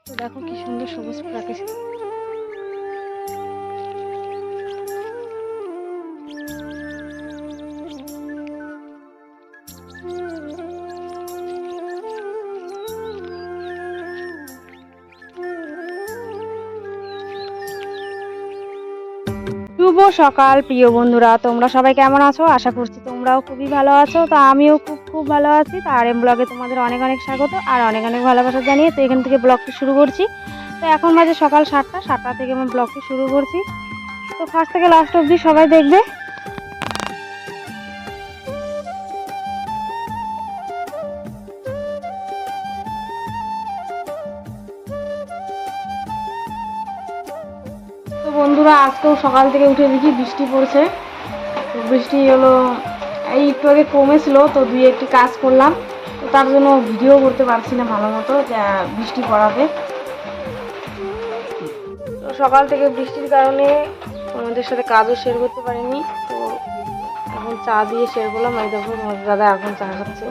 তো দেখো কি সুন্দর সবুজ প্রাকৃতিক। শুভ সকাল প্রিয় বন্ধুরা, তোমরা সবাই কেমন আছো? আশা করছি তোমরাও খুবই ভালো আছো। তো আমিও খুব খুব ভালো আছি। তো আর এম ব্লগে তোমাদের অনেক অনেক স্বাগত আর অনেক অনেক ভালোবাসা জানিয়ে তো এখান থেকে ব্লগটি শুরু করছি। তো এখন বাজে সকাল 7টা থেকে আমি ব্লগটি শুরু করছি। তো ফার্স্ট থেকে লাস্ট অবধি সবাই দেখবে। তো বন্ধুরা, আজকেও সকাল থেকে উঠে দেখি বৃষ্টি পড়ছে। তো বৃষ্টি হলো এই একটু আগে কমেছিল, তো দুই একটি কাজ করলাম। তো তার জন্য ভিডিও করতে পারছি না ভালো মতো, বৃষ্টি পড়াতে। তো সকাল থেকে বৃষ্টির কারণে আমাদের সাথে কাজও শেয়ার করতে পারিনি। তো এখন চা দিয়ে শেয়ার করলাম। এই দেখো তোমার দাদা এখন চা খাচ্ছে।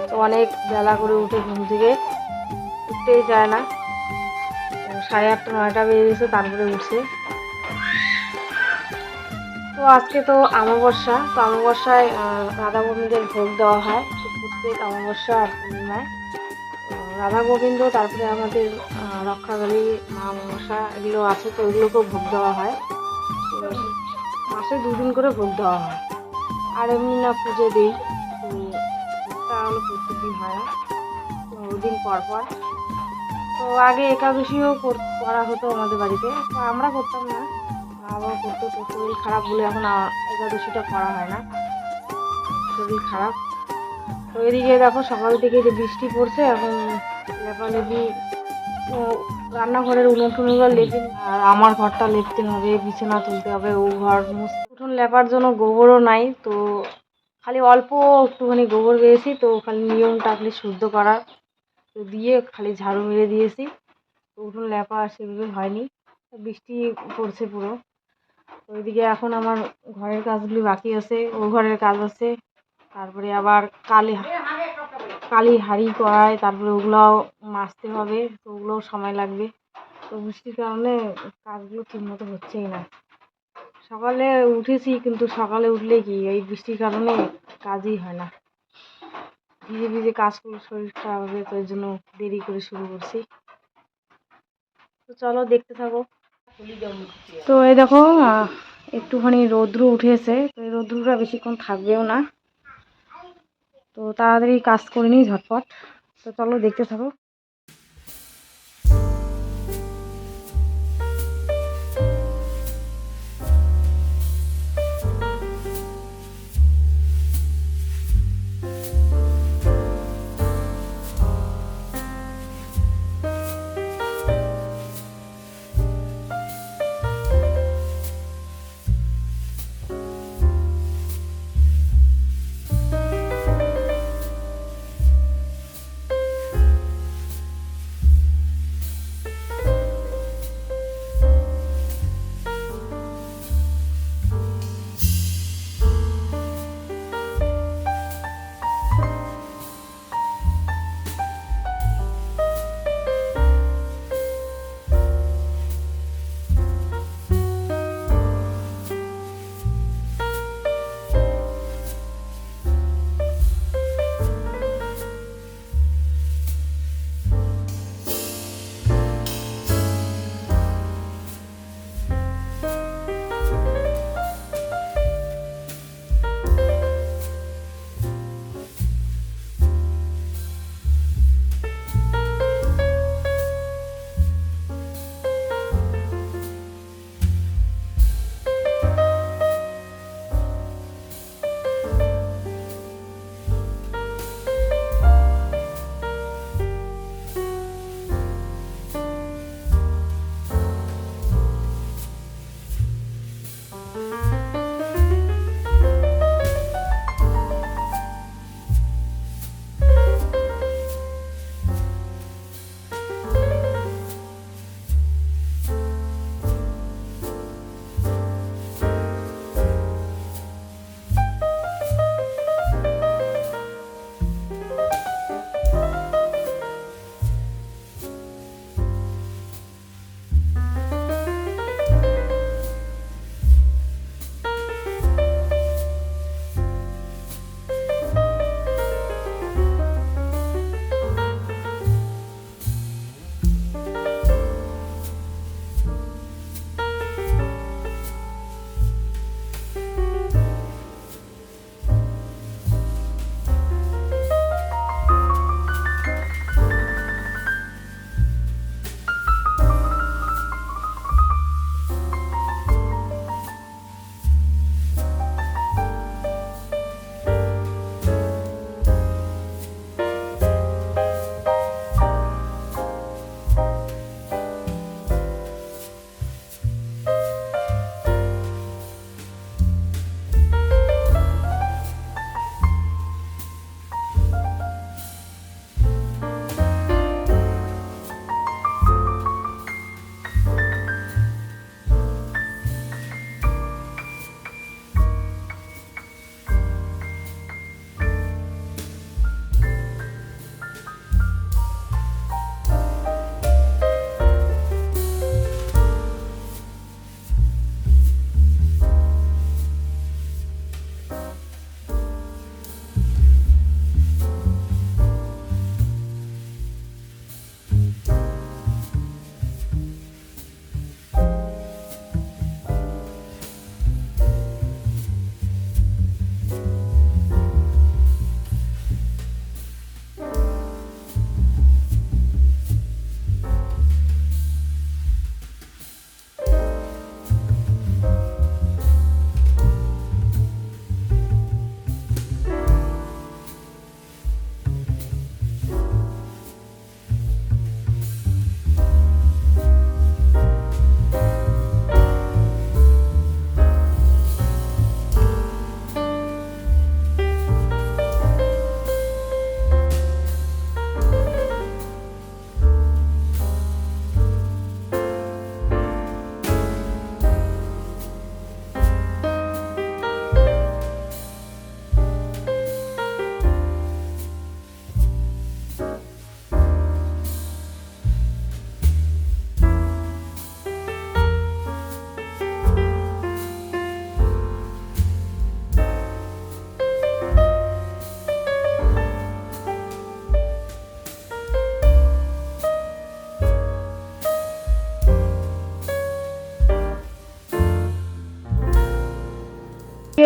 তো অনেক বেলা করে উঠে ঘুম থেকে উঠতেই চায় না। 8:30 9টা বেজে গেছে, তারপরে উঠছে। তো আজকে তো অমাবস্যা। তো অমাবস্যায় রাধা গোবিন্দের ভোগ দেওয়া হয়। তো প্রত্যেক অমাবস্যা আর পূর্ণিমায় রাধা গোবিন্দ, তারপরে আমাদের রক্ষাকালী মা মনসা এগুলো আছে, তো এগুলোকেও ভোগ দেওয়া হয়। তো মাসে 2 দিন করে ভোগ দেওয়া হয়। আর এমনি না পুজো দিই, তো ভোগটা হলো প্রত্যেকদিন হয় না, 15 দিন পর পর। তো আগে একাদশীও করা হতো আমাদের বাড়িতে, তো আমরা করতাম না, মা বাবা করতো। তো শরীর খারাপ বলে এখন একাদশীটা করা হয় না, শরীর খারাপ। তো এদিকে দেখো সকাল থেকে যে বৃষ্টি পড়ছে, এখন লেপালেপি, রান্নাঘরের উনুন টুনুনগুলো লেপে, আর আমার ঘরটা লেপতে হবে, বিছানা তুলতে হবে, ও ঘর উঠোন লেপার জন্য গোবরও নাই। তো খালি অল্প একটুখানি গোবর পেয়েছি, তো খালি নিয়মটা খালি শুদ্ধ করার, তো দিয়ে খালি ঝাড়ু মেরে দিয়েছি। তো উঠোন লেপা সেভাবে হয়নি, বৃষ্টি পড়ছে পুরো। তো ওইদিকে এখন আমার ঘরের কাজগুলি বাকি আছে, ও ঘরের কাজ আছে। তারপরে আবার কালি হাঁড়ি কড়াই, তারপরে ওগুলোও মাজতে হবে, তো ওগুলোও সময় লাগবে। তো বৃষ্টির কারণে কাজগুলো ঠিক মতো হচ্ছেই না। সকালে উঠেছি, কিন্তু সকালে উঠলে কি এই বৃষ্টির কারণে কাজই হয় না। ভিজে ভিজে কাজ করলে শরীর খারাপ হবে, তো এর জন্য দেরি করে শুরু করছি। তো চলো দেখতে থাকো। তো এই দেখো একটুখানি রৌদ্র উঠেছে, তো এই রৌদ্রটা বেশিক্ষণ থাকবেও না। তো তাড়াতাড়ি কাজ করে নিই ঝটপট। তো চলো দেখতে থাকো।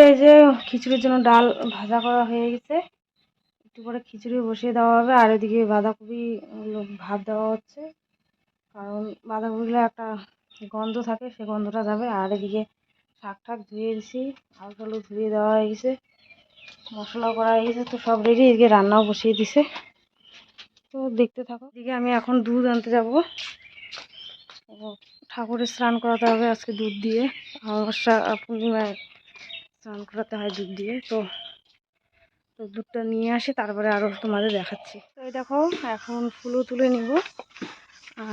এই যে খিচুড়ির জন্য ডাল ভাজা করা হয়ে গেছে, একটু করে খিচুড়ি বসিয়ে দেওয়া হবে। আর এদিকে বাঁধাকপি ভাত দেওয়া হচ্ছে, কারণ বাঁধাকপিগুলো একটা গন্ধ থাকে, সে গন্ধটা যাবে। আর এদিকে শাক ঠাক ধুয়ে দিছি, আলু টালু ধুয়ে দেওয়া হয়ে গেছে, মশলা করা হয়ে গেছে, তো সব রেডি। এদিকে রান্নাও বসিয়ে দিছে, তো দেখতে থাকো। এদিকে আমি এখন দুধ আনতে যাব, ঠাকুরের স্নান করাতে হবে আজকে দুধ দিয়ে। অমাবস্যা পূর্ণিমায় স্নান করাতে হয় দুধ দিয়ে। তো দুধটা নিয়ে আসি, তারপরে আরও তোমাদের দেখাচ্ছি। তো এই দেখো এখন ফুলও তুলে নিব,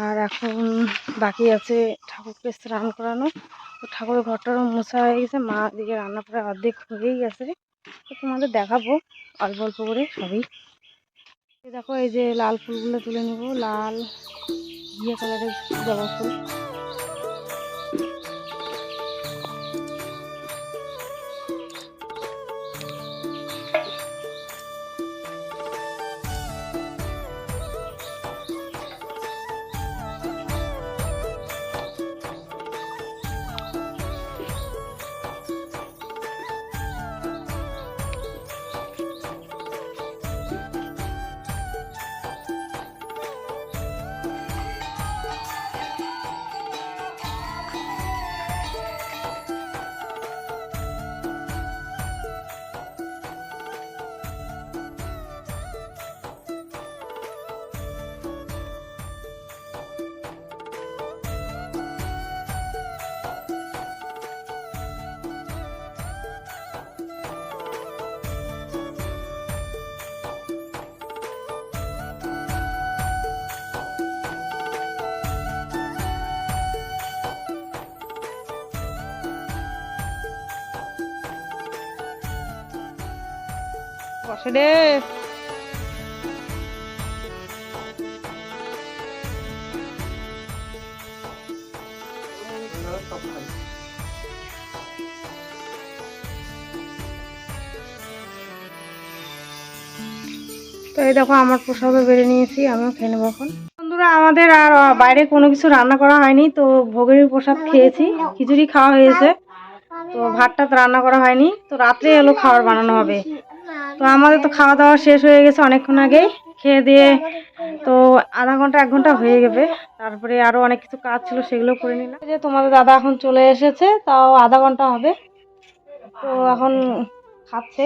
আর এখন বাকি আছে ঠাকুরকে স্নান করানো। তো ঠাকুরের ঘরটারও মোছা হয়ে গেছে, মা দিকে রান্না প্রায় অর্ধেক হয়েই গেছে। তো তোমাদের দেখাবো অল্প অল্প করে সবই। দেখো এই যে লাল ফুলগুলো তুলে নেব, লাল ঘিয়া কালারের জবা ফুল। বসে রে। তো এই দেখো আমার প্রসাদও বেড়ে নিয়েছি, আমিও খেয়ে নেবো এখন। বন্ধুরা আমাদের আর বাইরে কোনো কিছু রান্না করা হয়নি, তো ভোগের প্রসাদ খেয়েছি, খিচুড়ি খাওয়া হয়েছে, তো ভাতটা তো রান্না করা হয়নি। তো রাত্রে এলো খাবার বানানো হবে। তো আমাদের তো খাওয়া দাওয়া শেষ হয়ে গেছে অনেকক্ষণ আগেই, খেয়ে দিয়ে তো আধা ঘন্টা 1 ঘন্টা হয়ে যাবে। তারপরে আরও অনেক কিছু কাজ ছিল, সেগুলো করে নিলাম। যে তোমাদের দাদা এখন চলে এসেছে, তাও আধা ঘন্টা হবে, তো এখন খাচ্ছে।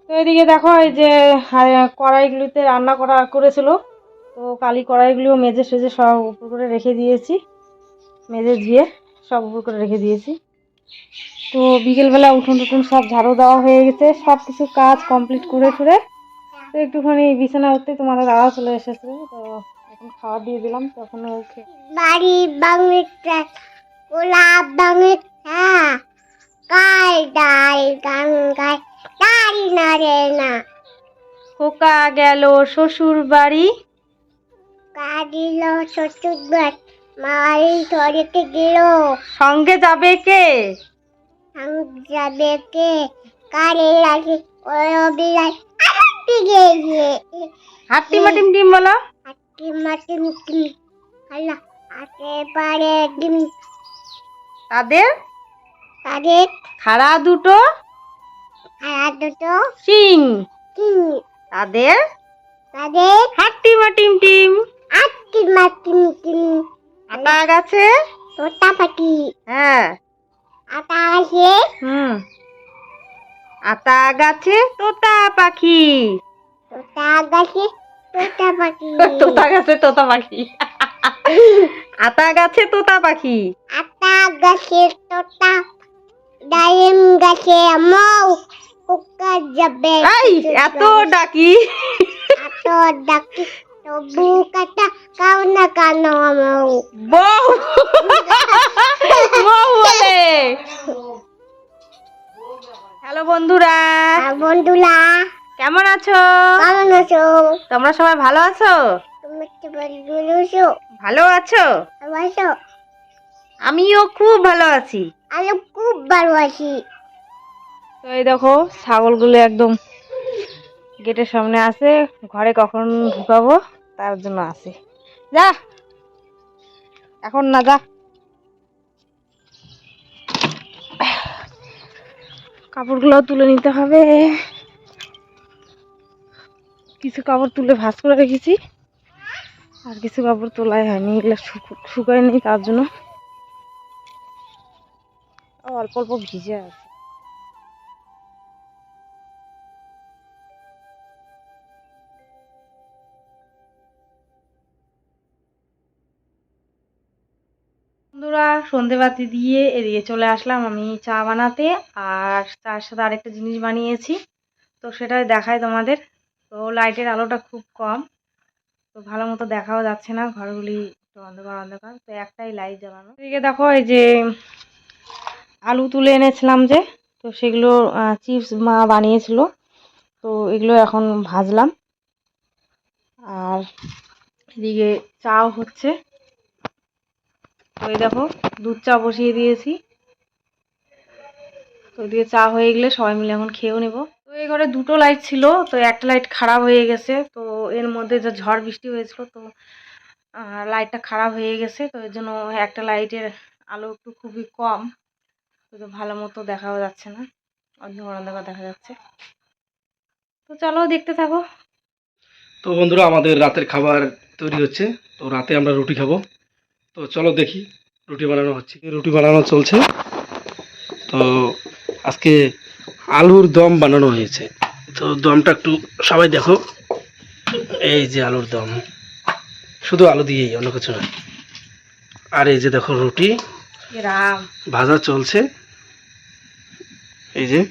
তো এদিকে দেখো এই যে কড়াইগুলিতে রান্না করেছিল, তো কালি কড়াইগুলিও মেজে সেজে সব উপর করে রেখে দিয়েছি, মেজে ধুয়ে সব উপর করে রেখে দিয়েছি। তো বিকেলবেলা উঠোন টুটুন সব ঝাড়ু দেওয়া হয়ে গেছে, সব কিছু কাজ কমপ্লিট করে টুরে তো একটুখানি বিছানা উঠতে তোমাদের দাদা চলে এসেছে, তো এখন খাবার দিয়ে দিলাম। তখন ওকে বাড়ি বাংলা গোলাপ বাংলা গাই ডাই গান গাই দাড়ি নাড়ে না, খোকা গেল শ্বশুর বাড়ি, কাঁদিল শ্বশুর বাড়ি, মারি ধরেতে গেল, সঙ্গে যাবে কে, সঙ্গে যাবে কে, কারে লাগে ওই বিলাই হাঁটি গিয়ে হাঁটি মাটিম ডিম বলো, হাঁটি মাটিম ডিম আল্লাহ হাতে পারে ডিম, তাদের তাদের খাড়া দুটো সিং, তাদের তাদের হাঁটি মাটিম টিম, হাঁটি মাটিম টিম, আটা গাছে তোতা পাখি, হ্যাঁ আটা গাছে, আটা গাছে তোতা পাখি, তোতা গাছে তোতা পাখি, তোতা গাছে তোতা পাখি, আটা গাছে তোতা পাখি, আটা গাছে তোতা, ডালিম গাছে মৌ পোকা যাবে, এত ডাকি এত ডাকি তবু কাটা কাও না কেন মৌ, বউ মৌ বলে। হ্যালো বন্ধুরা, বন্ধুরা কেমন আছো, কেমন আছো, তোমরা সবাই ভালো আছো, ভালো আছো, আমিও খুব ভালো আছি, আমি খুব ভালো আছি। তো এই দেখো ছাগলগুলো একদম গেটের সামনে আছে, ঘরে কখন ঢুকাবো তার জন্য আছে, যা এখন না যা। কাপড়গুলো তুলে নিতে হবে। কিছু কাপড় তুলে ভাঁজ করে রেখেছি, আর কিছু কাপড় তোলাই হয়নি, এগুলো শুকায়নি, তার জন্য অল্প অল্প ভিজে আছে। বন্ধুরা, সন্ধেবাতি দিয়ে এদিকে চলে আসলাম আমি চা বানাতে, আর তার সাথে আরেকটা জিনিস বানিয়েছি, তো সেটাই দেখায় তোমাদের। তো লাইটের আলোটা খুব কম, তো ভালো মতো দেখাও যাচ্ছে না, ঘরগুলি একটু অন্ধকার অন্ধকার, তো একটাই লাইট জ্বালানো। এদিকে দেখো, এই যে আলু তুলে এনেছিলাম যে, তো সেগুলো চিপস মা বানিয়েছিল, তো এগুলো এখন ভাজলাম। আর এদিকে চাও হচ্ছে, তো এই দেখো দুধ চা বসিয়ে দিয়েছি, তো এদিকে চা হয়ে গেলে সবাই মিলে এখন খেয়েও নেব। তো এই ঘরে দুটো লাইট ছিল, তো একটা লাইট খারাপ হয়ে গেছে, তো এর মধ্যে যে ঝড় বৃষ্টি হয়েছিল, তো লাইটটা খারাপ হয়ে গেছে, তো এর জন্য একটা লাইটের আলো একটু খুবই কম, তো ভালো মতো দেখাও যাচ্ছে না, অন্ধকার অন্ধকার দেখা যাচ্ছে। তো চলো দেখতে থাকো। তো বন্ধুরা, আমাদের রাতের খাবার তৈরি হচ্ছে। তো রাতে আমরা রুটি খাবো। তো চলো দেখি, রুটি বানানো হচ্ছে, রুটি বানানো চলছে। তো আজকে আলুর দম বানানো হয়েছে। তো দমটা একটু সবাই দেখো, এই যে আলুর দম, শুধু আলু দিয়েই, অন্য কিছু না। আর এই যে দেখো রুটি ভাজা চলছে, এই যে।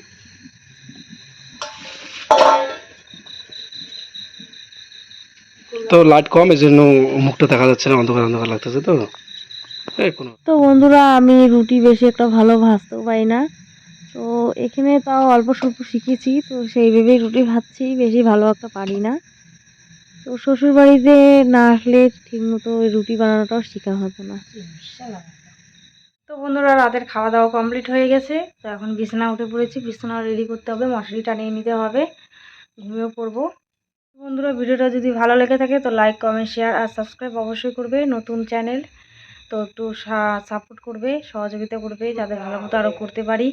তো লাইট কম, এই জন্য মুখটা দেখা যাচ্ছে না, অন্ধকার অন্ধকার লাগতেছে। তো বন্ধুরা, আমি রুটি বেশি একটা ভালো ভাজতেও পারি না, তো এখানে তাও অল্প স্বল্প শিখেছি, তো সেই ভেবেই রুটি ভাজছি, বেশি ভালো একটা পারি না। তো শ্বশুর বাড়িতে না আসলে ঠিক মতো রুটি বানানোটাও শেখা হতো না। তো বন্ধুরা, রাতের খাওয়া দাওয়া কমপ্লিট হয়ে গেছে, তো এখন বিছানা উঠে পড়েছি, বিছানা রেডি করতে হবে, মশারি টানিয়ে নিতে হবে, ঘুমিয়ে পড়বো। বন্ধুরা, ভিডিওটা যদি ভালো লেগে থাকে তো লাইক, কমেন্ট, শেয়ার আর সাবস্ক্রাইব অবশ্যই করবে। নতুন চ্যানেল, তো একটু সাপোর্ট করবে, সহযোগিতা করবে, যাতে ভালো মতো আরও করতে পারি।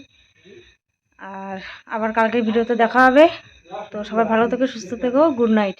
আর আবার কালকের ভিডিওতে দেখা হবে। তো সবাই ভালো থেকো, সুস্থ থেকো, গুড নাইট।